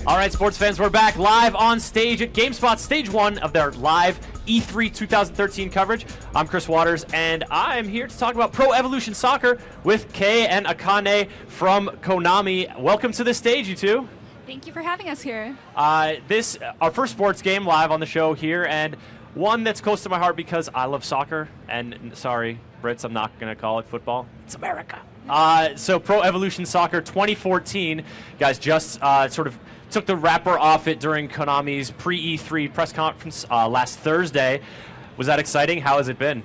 All right, sports fans, we're back live on stage at GameSpot, stage 1 of their live E3 2013 coverage. I'm Chris Waters, and I'm here to talk about Pro Evolution Soccer with Kei and Akane from Konami. Welcome to the stage, you two. Thank you for having us here. This our first sports game live on the show here, and one that's close to my heart because I love soccer. And sorry, Brits, I'm not going to call it football. It's America. So Pro Evolution Soccer 2014, guys, just sort of took the wrapper off it during Konami's pre-E3 press conference last Thursday. Was that exciting? How has it been?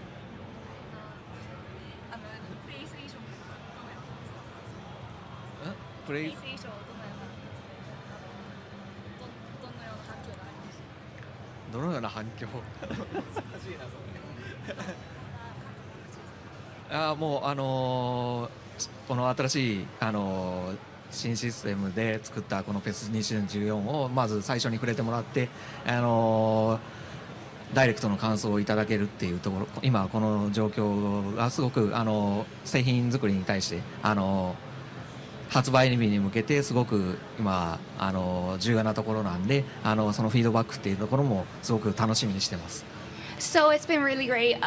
Mo この新しい新システムで作ったこの PES 2014をまず最初に触れてもらってダイレクトの感想をいただけるっていうところ、今この状況がすごく製品作りに対して発売日に向けてすごく今重要なところなんでそのフィードバックっていうところもすごく楽しみにしてます。So it's been really great.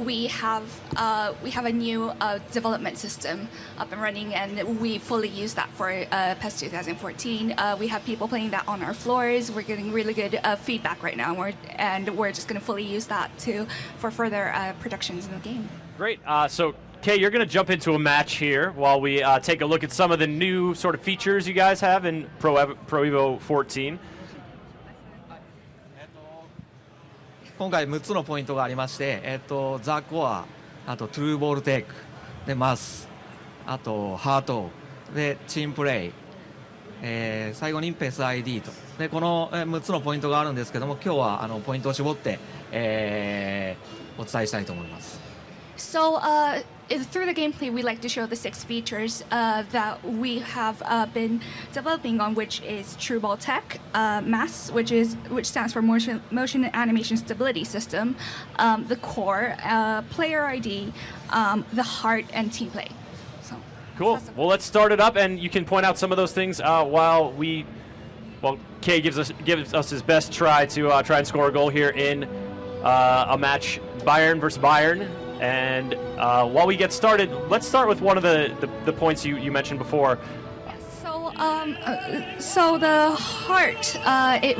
We have a new development system up and running, and we fully use that for PES 2014. We have people playing that on our floors. We're getting really good feedback right now, and we're just going to fully use that for further productions in the game. Great. So Kei, you're going to jump into a match here while we take a look at some of the new sort of features you guys have in Pro Evo 14. 今回6つのポイントがありまして、ザ・コア、あとトゥルーボールテイク、でマス、あとハート、でチームプレイ、最後にペス ID と、でこの6つのポイントがあるんですけども、今日はポイントを絞って、お伝えしたいと思います。So through the gameplay, we like to show the 6 features that we have been developing on, which is True Ball Tech, MAS, which stands for Motion and Animation Stability System, the Core, Player ID, the Heart, and Team Play. So, cool. Well, let's start it up, and you can point out some of those things while Kei gives us his best try to try and score a goal here in a match, Bayern versus Bayern. And while we get started, let's start with one of the points you mentioned before. So the heart, it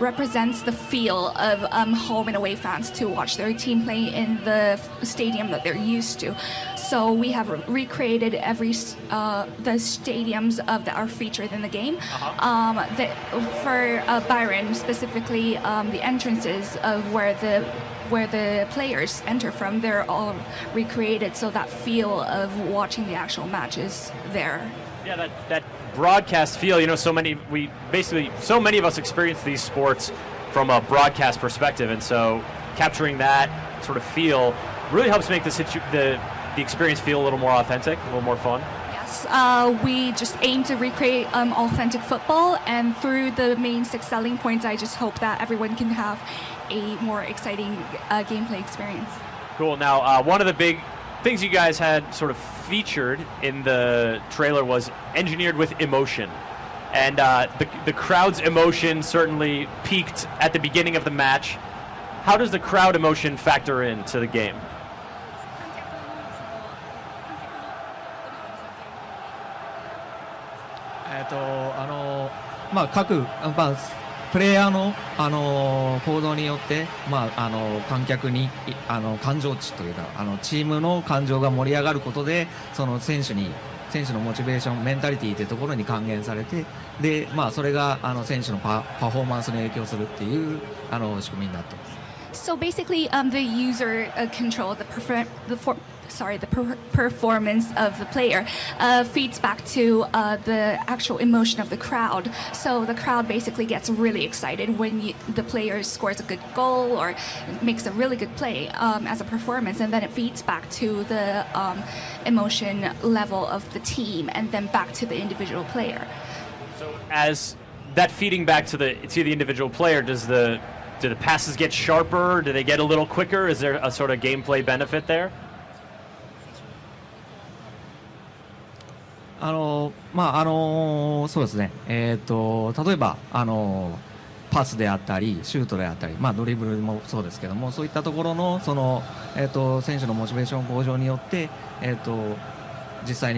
represents the feel of home and away fans to watch their team play in the stadium that they're used to. So we have recreated the stadiums that are featured in the game. For Bayern specifically, the entrances of where the players enter from, they're all recreated, so that feel of watching the actual match is there. Yeah, that broadcast feel, so many of us experience these sports from a broadcast perspective, and so capturing that sort of feel really helps make the experience feel a little more authentic, a little more fun. Yes, we just aim to recreate authentic football, and through the main 6 selling points, I just hope that everyone can have a more exciting gameplay experience. Cool. Now, one of the big things you guys had sort of featured in the trailer was engineered with emotion. And the crowd's emotion certainly peaked at the beginning of the match. How does the crowd emotion factor into the game? 各プレイヤーの行動によって観客に感情値というかチームの感情が盛り上がることでその選手のモチベーションメンタリティというところに還元されてでそれが選手のパフォーマンスに影響するっていう仕組みになっています。So basically, the user control the performance of the player feeds back to the actual emotion of the crowd. So the crowd basically gets really excited when the player scores a good goal or makes a really good play as a performance, and then it feeds back to the emotion level of the team and then back to the individual player. So as that feeding back to the individual player, do the passes get sharper? Do they get a little quicker? Is there a sort of gameplay benefit there? そうですね、例えば、パスであったりシュートであったり、ドリブルもそうですけども、そういったところの選手のモチベーション向上によって、実際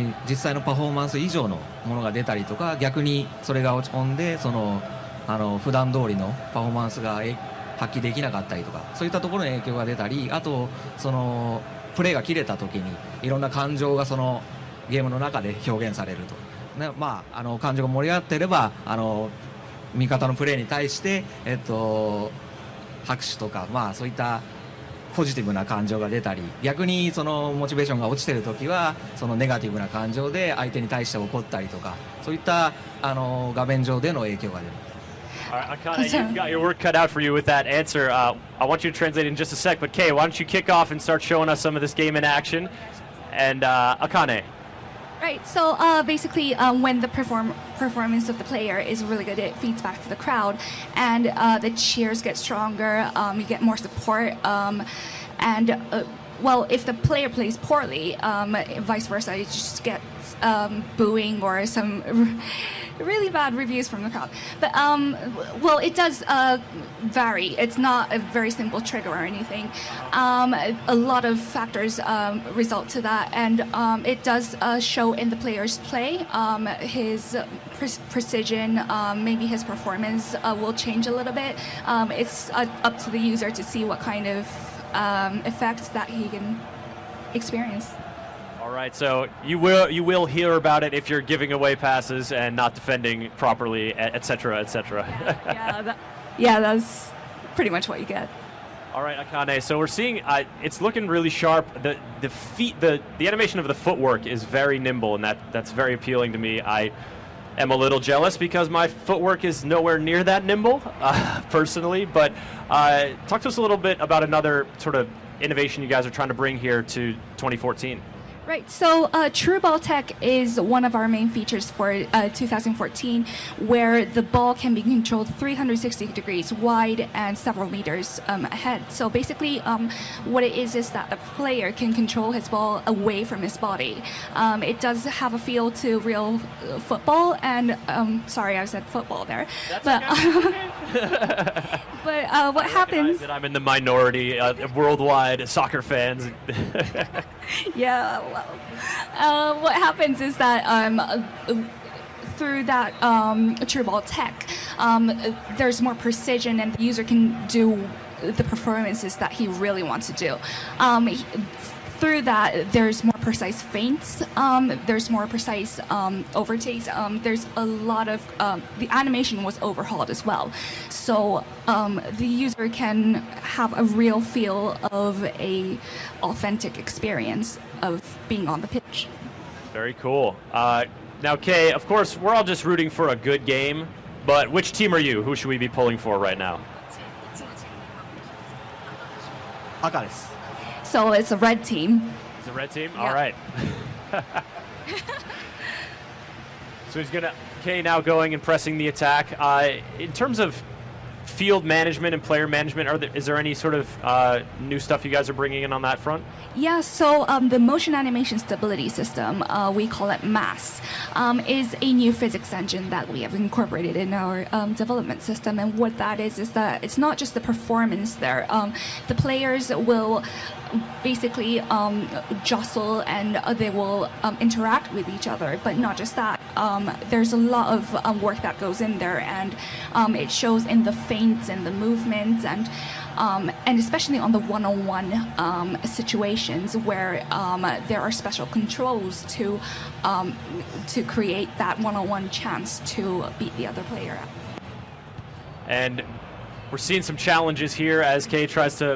のパフォーマンス以上のものが出たりとか、逆にそれが落ち込んで普段通りのパフォーマンスが発揮できなかったりとか、そういったところに影響が出たり、あとプレーが切れた時にいろんな感情がゲームの中で表現されると、ね、感情が盛り上がっていれば味方のプレーに対して、拍手とか、そういったポジティブな感情が出たり、逆にモチベーションが落ちている時はネガティブな感情で相手に対して怒ったりとか、そういった画面上での影響が出る。All right, Akane, you've got your work cut out for you with that answer. I want you to translate in just a sec, but Kay, why don't you kick off and start showing us some of this game in action? And Akane. Right, so basically when the performance of the player is really good, it feeds back to the crowd, and the cheers get stronger, you get more support, and well, if the player plays poorly, vice versa, you just get booing or some really bad reviews from the crowd. But well, it does vary. It's not a very simple trigger or anything. A lot of factors result to that, and it does show in the player's play. His precision, maybe his performance will change a little bit. It's up to the user to see what kind of effects that he can experience. All right, so you will hear about it if you're giving away passes and not defending properly, etc., etc. Yeah, that's pretty much what you get. All right, Akane. So we're seeing it's looking really sharp. The feet, the animation of the footwork is very nimble, and that's very appealing to me. I am a little jealous because my footwork is nowhere near that nimble, personally. But talk to us a little bit about another sort of innovation you guys are trying to bring here to 2014. Right, so True Ball Tech is one of our main features for 2014, where the ball can be controlled 360 degrees wide and several meters ahead. So basically, what it is that the player can control his ball away from his body. It does have a feel to real football, and sorry, I said football there. But but what happens? That I'm in the minority, worldwide soccer fans. Yeah, well, what happens is that through that True Ball Tech, there's more precision, and the user can do the performances that he really wants to do. Through that, there's more precise feints, there's more precise overtakes, there's a lot of, the animation was overhauled as well. So the user can have a real feel of a authentic experience of being on the pitch. Very cool. Now, Kay, of course, we're all just rooting for a good game, but which team are you? Who should we be pulling for right now? 赤です。 So it's a red team. It's a red team? Yeah. All right. So he's going to, Kay now going and pressing the attack. In terms of field management and player management, is there any sort of new stuff you guys are bringing in on that front? Yeah, so the motion animation stability system, we call it MAS, is a new physics engine that we have incorporated in our development system. And what that is that it's not just the performance there. The players will basically jostle, and they will interact with each other, but not just that. There's a lot of work that goes in there, and it shows in the feints and the movements, and especially on the one-on-one situations where there are special controls to create that one-on-one chance to beat the other player. And we're seeing some challenges here as Kay tries to